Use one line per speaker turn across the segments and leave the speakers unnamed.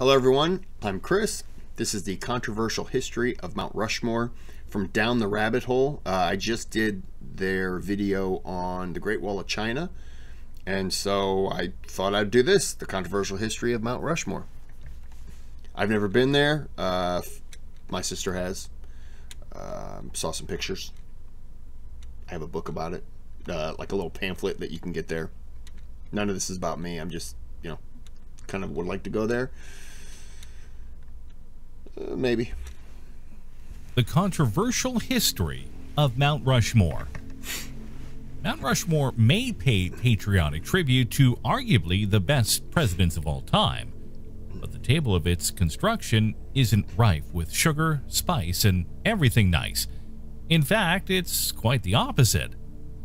Hello everyone, I'm Kris. This is the controversial history of Mount Rushmore from Down the Rabbit Hole. I just did their video on the Great Wall of China, and so I thought I'd do this, the controversial history of Mount Rushmore. I've never been there. My sister has. Saw some pictures. I have a book about it, like a little pamphlet that you can get there. None of this is about me. I'm just, kind of would like to go there. Maybe.
The controversial history of Mount Rushmore. Mount Rushmore may pay patriotic tribute to arguably the best presidents of all time, but the table of its construction isn't rife with sugar, spice, and everything nice. In fact, it's quite the opposite.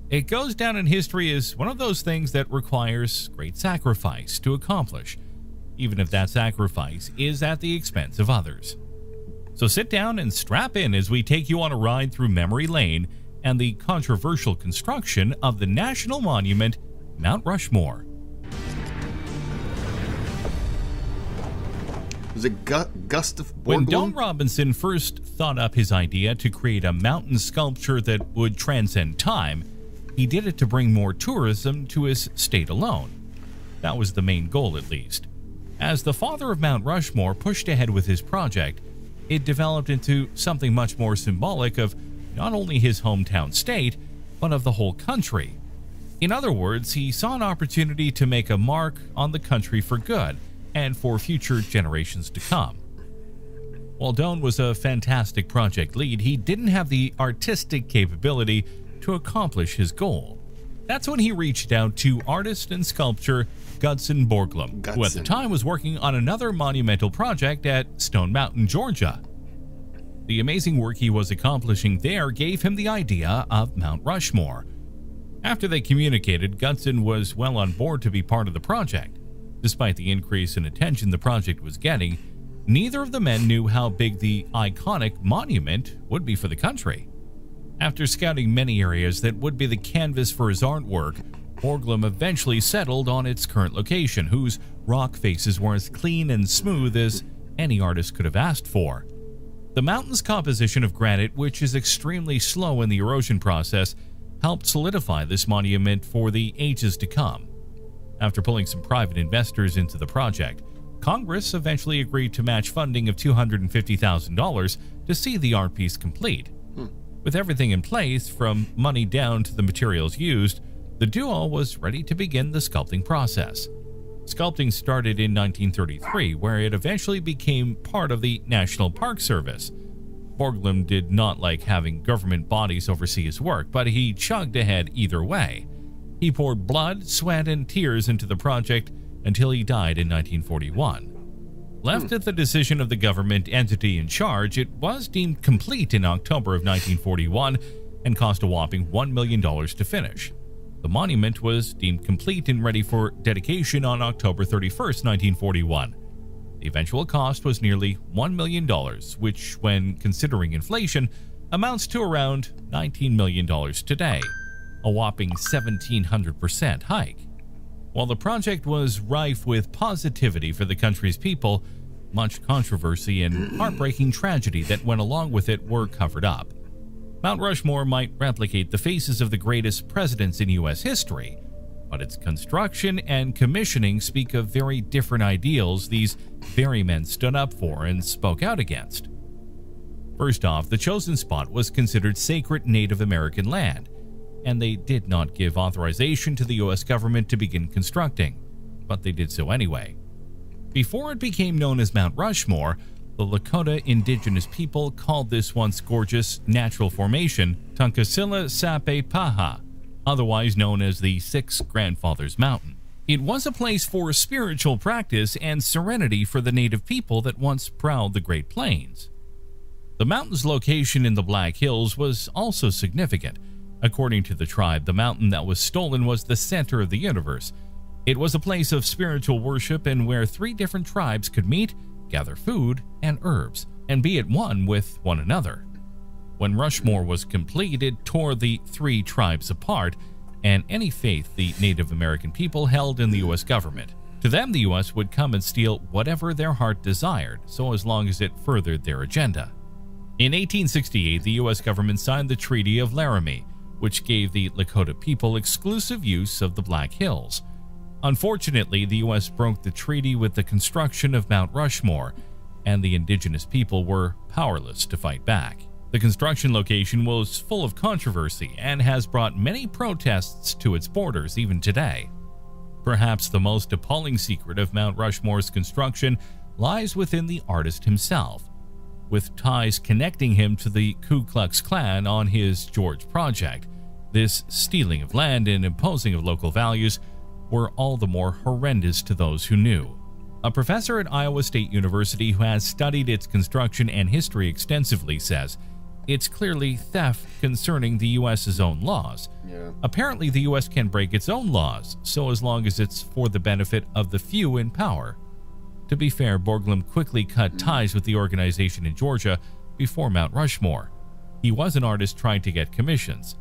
It goes down in history as one of those things that requires great sacrifice to accomplish, even if that sacrifice is at the expense of others. So sit down and strap in as we take you on a ride through memory lane and the controversial construction of the national monument, Mount Rushmore.
Was it Gustav Borglum?
When Don Robinson first thought up his idea to create a mountain sculpture that would transcend time, he did it to bring more tourism to his state alone. That was the main goal, at least. As the father of Mount Rushmore pushed ahead with his project, it developed into something much more symbolic of not only his hometown state, but of the whole country. In other words, he saw an opportunity to make a mark on the country for good and for future generations to come. While Don was a fantastic project lead, he didn't have the artistic capability to accomplish his goal. That's when he reached out to artist and sculptor Gustav Borglum, who at the time was working on another monumental project at Stone Mountain, Georgia. The amazing work he was accomplishing there gave him the idea of Mount Rushmore. After they communicated, Gustav was well on board to be part of the project. Despite the increase in attention the project was getting, neither of the men knew how big the iconic monument would be for the country. After scouting many areas that would be the canvas for his artwork, Borglum eventually settled on its current location, whose rock faces were as clean and smooth as any artist could have asked for. The mountain's composition of granite, which is extremely slow in the erosion process, helped solidify this monument for the ages to come. After pulling some private investors into the project, Congress eventually agreed to match funding of $250,000 to see the art piece complete. With everything in place, from money down to the materials used, the duo was ready to begin the sculpting process. Sculpting started in 1933, where it eventually became part of the National Park Service. Borglum did not like having government bodies oversee his work, but he chugged ahead either way. He poured blood, sweat, and tears into the project until he died in 1941. Left at the decision of the government entity in charge, it was deemed complete in October of 1941 and cost a whopping $1 million to finish. The monument was deemed complete and ready for dedication on October 31st, 1941. The eventual cost was nearly $1 million, which, when considering inflation, amounts to around $19 million today, a whopping 1,700% hike. While the project was rife with positivity for the country's people, much controversy and heartbreaking tragedy that went along with it were covered up. Mount Rushmore might replicate the faces of the greatest presidents in U.S. history, but its construction and commissioning speak of very different ideals these very men stood up for and spoke out against. First off, the chosen spot was considered sacred Native American land, and they did not give authorization to the U.S. government to begin constructing, but they did so anyway. Before it became known as Mount Rushmore, the Lakota indigenous people called this once gorgeous natural formation Tunkasilla Sape Paha, otherwise known as the Six Grandfathers Mountain. It was a place for spiritual practice and serenity for the native people that once prowled the Great Plains. The mountain's location in the Black Hills was also significant. According to the tribe, the mountain that was stolen was the center of the universe. It was a place of spiritual worship and where three different tribes could meet, gather food and herbs, and be at one with one another. When Rushmore was complete, it tore the three tribes apart and any faith the Native American people held in the U.S. government, To them, the U.S. would come and steal whatever their heart desired, so as long as it furthered their agenda. In 1868, the U.S. government signed the Treaty of Laramie, which gave the Lakota people exclusive use of the Black Hills. Unfortunately, the U.S. broke the treaty with the construction of Mount Rushmore, and the indigenous people were powerless to fight back. The construction location was full of controversy and has brought many protests to its borders even today. Perhaps the most appalling secret of Mount Rushmore's construction lies within the artist himself, with ties connecting him to the Ku Klux Klan on his George project. This stealing of land and imposing of local values were all the more horrendous to those who knew. A professor at Iowa State University who has studied its construction and history extensively says it's clearly theft concerning the U.S.'s own laws. Apparently, the U.S. can break its own laws, so as long as it's for the benefit of the few in power. To be fair, Borglum quickly cut ties with the organization in Georgia before Mount Rushmore. He was an artist trying to get commissions.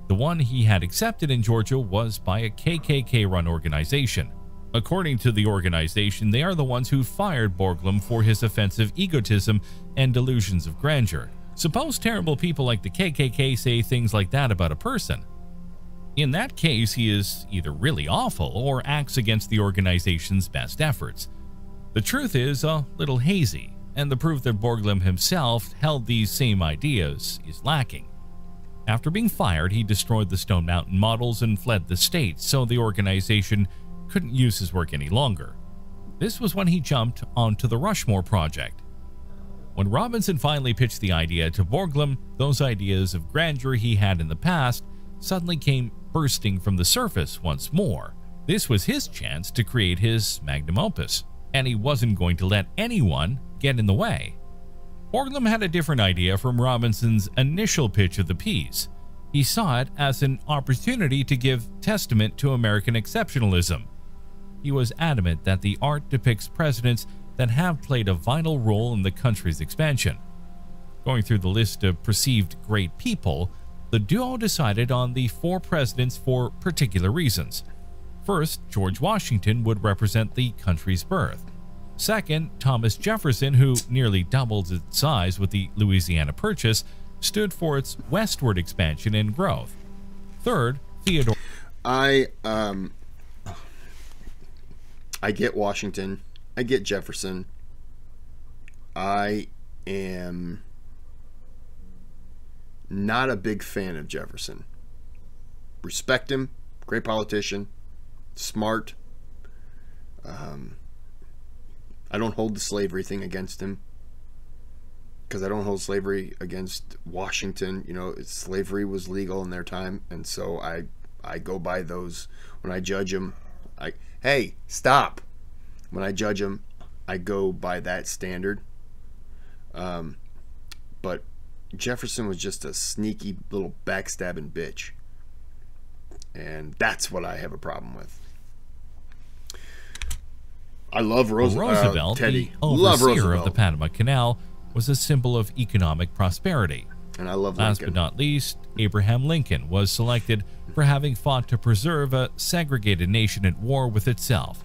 The one he had accepted in Georgia was by a KKK-run organization. According to the organization, they are the ones who fired Borglum for his offensive egotism and delusions of grandeur. Suppose terrible people like the KKK say things like that about a person. In that case, he is either really awful or acts against the organization's best efforts. The truth is a little hazy, and the proof that Borglum himself held these same ideas is lacking. After being fired, he destroyed the Stone Mountain models and fled the state, so the organization couldn't use his work any longer. This was when he jumped onto the Rushmore project. When Robinson finally pitched the idea to Borglum, those ideas of grandeur he had in the past suddenly came bursting from the surface once more. This was his chance to create his magnum opus, and he wasn't going to let anyone get in the way. Borglum had a different idea from Robinson's initial pitch of the piece. He saw it as an opportunity to give testament to American exceptionalism. He was adamant that the art depicts presidents that have played a vital role in the country's expansion. Going through the list of perceived great people, the duo decided on the 4 presidents for particular reasons. First, George Washington would represent the country's birth. Second, Thomas Jefferson, who nearly doubled its size with the Louisiana Purchase, stood for its westward expansion and growth. Third, Theodore.
I get Washington. I get Jefferson. I am not a big fan of Jefferson. Respect him, great politician, smart. I don't hold the slavery thing against him, because I don't hold slavery against Washington. You know, slavery was legal in their time, and so I go by those when I judge him. Hey, stop. When I judge him, I go by that standard. But Jefferson was just a sneaky little backstabbing bitch. And that's what I have a problem with. I love
Roosevelt,
Teddy.
the overseer of the Panama Canal, was a symbol of economic prosperity.
And I love
Last
Lincoln.
but not least, Abraham Lincoln was selected for having fought to preserve a segregated nation at war with itself.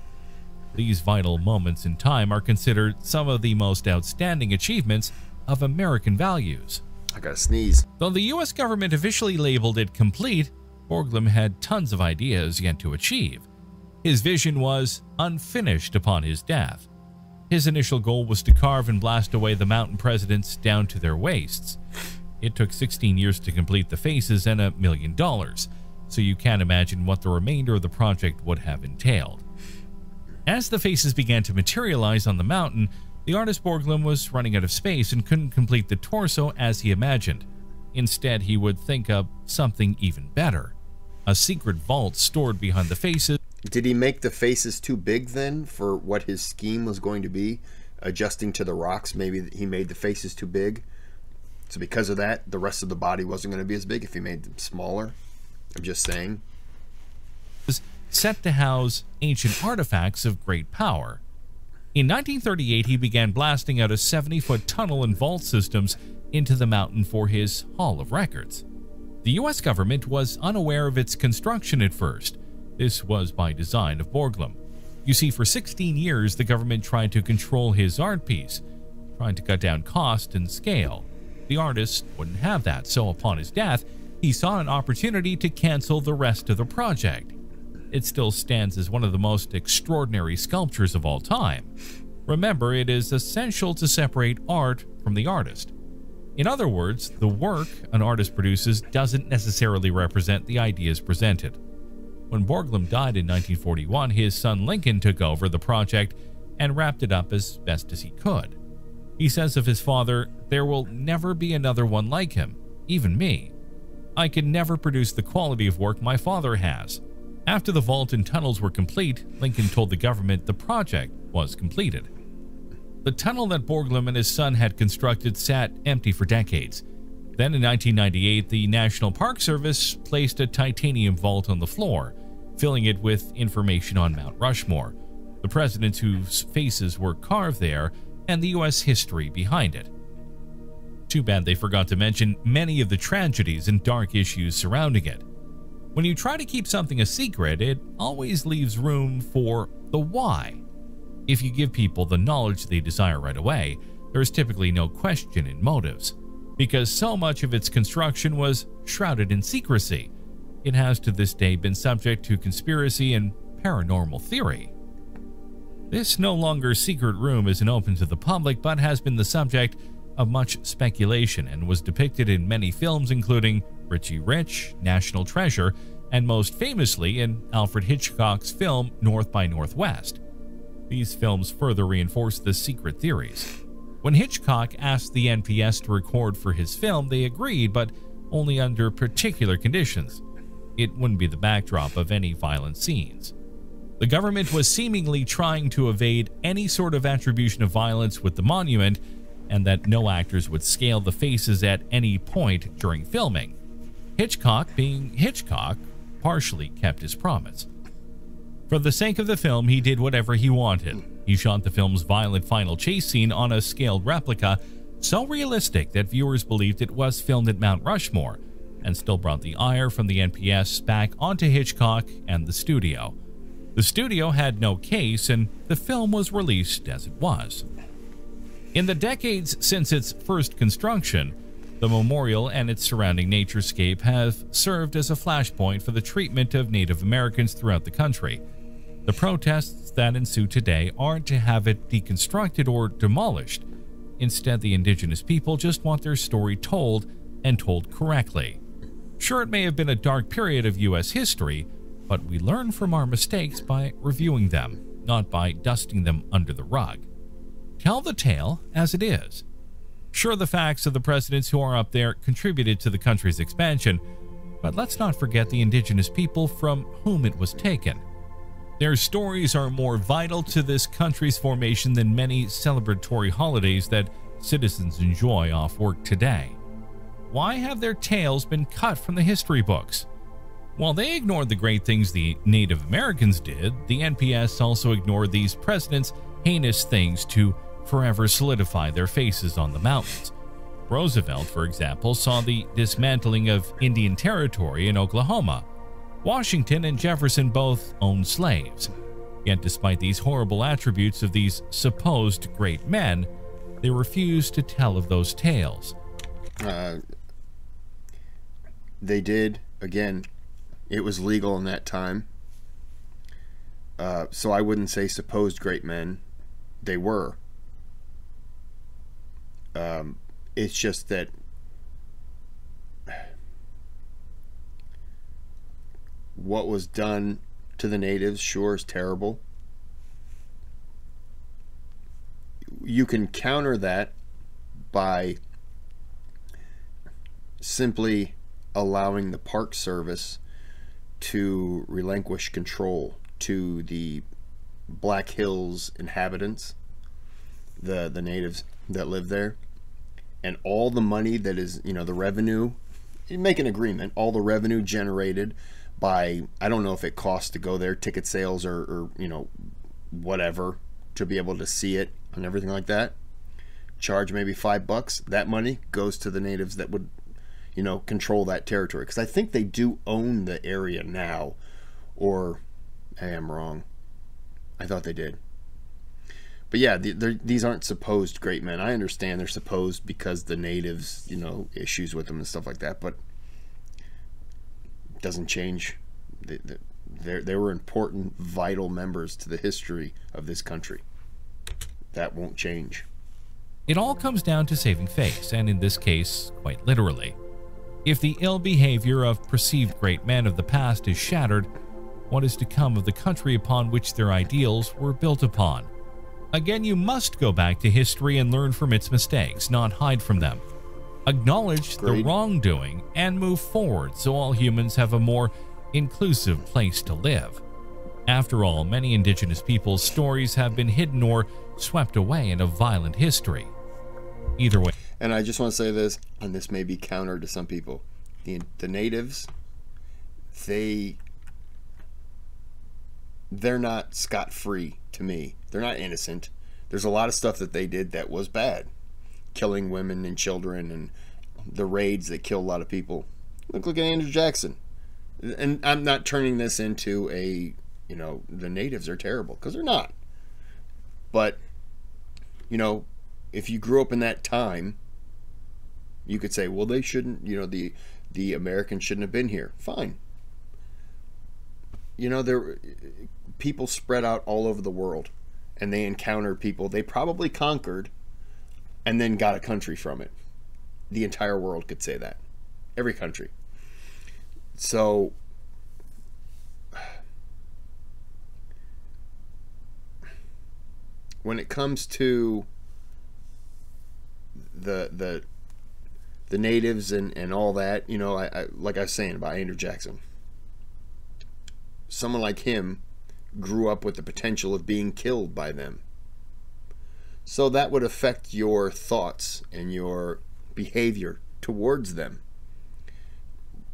These vital moments in time are considered some of the most outstanding achievements of American values.
I gotta sneeze.
Though the U.S. government officially labeled it complete, Borglum had tons of ideas yet to achieve. His vision was unfinished upon his death. His initial goal was to carve and blast away the mountain presidents down to their waists. It took 16 years to complete the faces and $1 million, so you can't imagine what the remainder of the project would have entailed. As the faces began to materialize on the mountain, the artist Borglum was running out of space and couldn't complete the torso as he imagined. Instead, he would think of something even better. A secret vault stored behind the faces.
Did he make the faces too big then for what his scheme was going to be? Adjusting to the rocks, maybe he made the faces too big. So because of that, the rest of the body wasn't going to be as big if he made them smaller. I'm just saying.
Set to house ancient artifacts of great power. In 1938, he began blasting out a 70-foot tunnel and vault systems into the mountain for his Hall of Records. The U.S. government was unaware of its construction at first. This was by design of Borglum. You see, for 16 years, the government tried to control his art piece, trying to cut down cost and scale. The artist wouldn't have that, so upon his death, he saw an opportunity to cancel the rest of the project. It still stands as one of the most extraordinary sculptures of all time. Remember, it is essential to separate art from the artist. In other words, the work an artist produces doesn't necessarily represent the ideas presented. When Borglum died in 1941, his son Lincoln took over the project and wrapped it up as best as he could. He says of his father, "There will never be another one like him, even me. I could never produce the quality of work my father has." After the vault and tunnels were complete, Lincoln told the government the project was completed. The tunnel that Borglum and his son had constructed sat empty for decades. Then in 1998, the National Park Service placed a titanium vault on the floor, filling it with information on Mount Rushmore, the presidents whose faces were carved there, and the U.S. history behind it. Too bad they forgot to mention many of the tragedies and dark issues surrounding it. When you try to keep something a secret, it always leaves room for the why. If you give people the knowledge they desire right away, there is typically no question in motives. Because so much of its construction was shrouded in secrecy, it has to this day been subject to conspiracy and paranormal theory. This no longer secret room isn't open to the public, but has been the subject of much speculation and was depicted in many films, including Richie Rich, National Treasure, and most famously in Alfred Hitchcock's film North by Northwest. These films further reinforce the secret theories. When Hitchcock asked the NPS to record for his film, they agreed, but only under particular conditions. It wouldn't be the backdrop of any violent scenes. The government was seemingly trying to evade any sort of attribution of violence with the monument, and that no actors would scale the faces at any point during filming. Hitchcock, being Hitchcock, partially kept his promise. For the sake of the film, he did whatever he wanted. He shot the film's violent final chase scene on a scaled replica, so realistic that viewers believed it was filmed at Mount Rushmore, and still brought the ire from the NPS back onto Hitchcock and the studio. The studio had no case, and the film was released as it was. In the decades since its first construction, the memorial and its surrounding naturescape have served as a flashpoint for the treatment of Native Americans throughout the country. The protests that ensue today aren't to have it deconstructed or demolished. Instead, the indigenous people just want their story told, and told correctly. Sure, it may have been a dark period of U.S. history, but we learn from our mistakes by reviewing them, not by dusting them under the rug. Tell the tale as it is. Sure, the facts of the presidents who are up there contributed to the country's expansion, but let's not forget the indigenous people from whom it was taken. Their stories are more vital to this country's formation than many celebratory holidays that citizens enjoy off work today. Why have their tales been cut from the history books? While they ignored the great things the Native Americans did, the NPS also ignored these presidents' heinous things to forever solidify their faces on the mountains. Roosevelt, for example, saw the dismantling of Indian Territory in Oklahoma. Washington and Jefferson both owned slaves. Yet despite these horrible attributes of these supposed great men, they refused to tell of those tales.
They did. Again, it was legal in that time. So I wouldn't say supposed great men. They were. It's just that what was done to the natives sure is terrible. You can counter that by simply allowing the Park Service to relinquish control to the Black Hills inhabitants, the natives that live there, and all the money that is, the revenue, you make an agreement, all the revenue generated by, I don't know if it costs to go there, ticket sales or whatever, to be able to see it and everything like that, charge maybe $5. That money goes to the natives that would control that territory, because I think they do own the area now, or I am wrong. I thought they did. But yeah, these aren't supposed great men. I understand they're supposed because the natives, you know, issues with them and stuff like that, but it doesn't change. They were important, vital members to the history of this country. That won't change.
It all comes down to saving face, and in this case, quite literally. If the ill behavior of perceived great men of the past is shattered, what is to come of the country upon which their ideals were built upon? Again, you must go back to history and learn from its mistakes, not hide from them. Acknowledge the wrongdoing and move forward so all humans have a more inclusive place to live. After all, many indigenous peoples' stories have been hidden or swept away in a violent history. Either way.
And I just want to say this, and this may be counter to some people. The natives, they're not scot-free to me. They're not innocent. There's a lot of stuff that they did that was bad. Killing women and children and the raids that killed a lot of people. Look at Andrew Jackson. And I'm not turning this into a, you know, the natives are terrible, because they're not. But, you know, if you grew up in that time, you could say, well, they shouldn't, you know, the Americans shouldn't have been here. Fine. You know, people spread out all over the world, and they encountered people they probably conquered and then got a country from it. The entire world could say that. Every country. So when it comes to the natives and all that, you know, I like I was saying about Andrew Jackson, someone like him grew up with the potential of being killed by them. So that would affect your thoughts and your behavior towards them.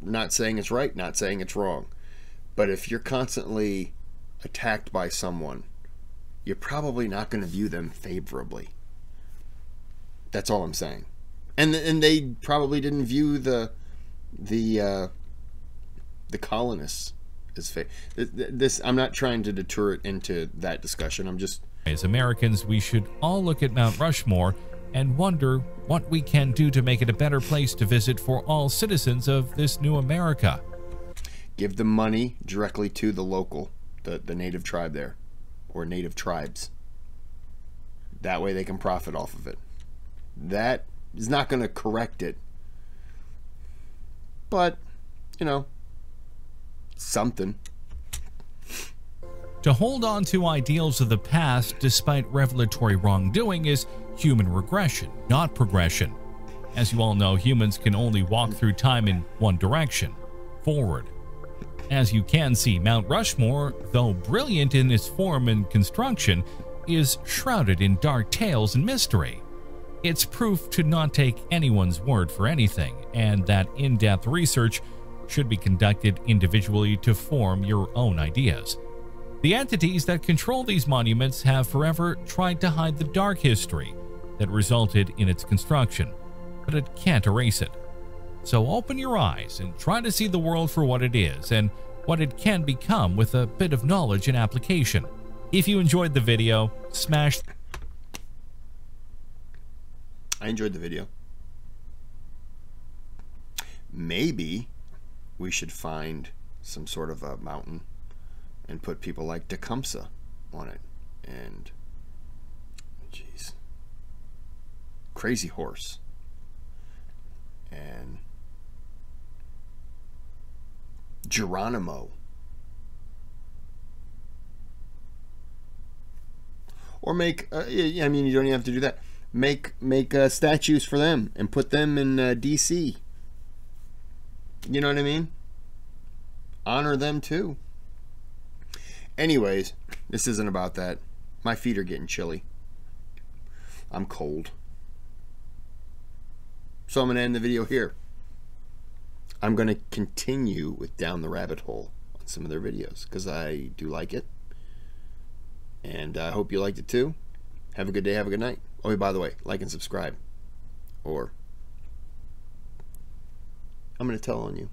Not saying it's right, not saying it's wrong. But if you're constantly attacked by someone, you're probably not going to view them favorably. That's all I'm saying. And they probably didn't view the colonists as this. I'm not trying to deter it into that discussion. I'm just,
as Americans, we should all look at Mount Rushmore and wonder what we can do to make it a better place to visit for all citizens of this new America.
Give the money directly to the local, the native tribe there, or native tribes. That way they can profit off of it. That is not going to correct it, but, you know, something.
To hold on to ideals of the past despite revelatory wrongdoing is human regression, not progression. As you all know, humans can only walk through time in one direction, forward. As you can see, Mount Rushmore, though brilliant in its form and construction, is shrouded in dark tales and mystery. It's proof to not take anyone's word for anything, and that in-depth research should be conducted individually to form your own ideas. The entities that control these monuments have forever tried to hide the dark history that resulted in its construction, but it can't erase it. So open your eyes and try to see the world for what it is and what it can become with a bit of knowledge and application. If you enjoyed the video, smash.
I enjoyed the video. Maybe we should find some sort of a mountain and put people like Tecumseh on it, and jeez, Crazy Horse, and Geronimo, or make I mean, you don't even have to do that. Make statues for them and put them in DC. You know what I mean? Honor them too. Anyways, this isn't about that. My feet are getting chilly. I'm cold. So I'm going to end the video here. I'm going to continue with Down the Rabbit Hole on some of their videos because I do like it. And I hope you liked it too. Have a good day. Have a good night. Oh, by the way, like and subscribe. Or I'm going to tell on you.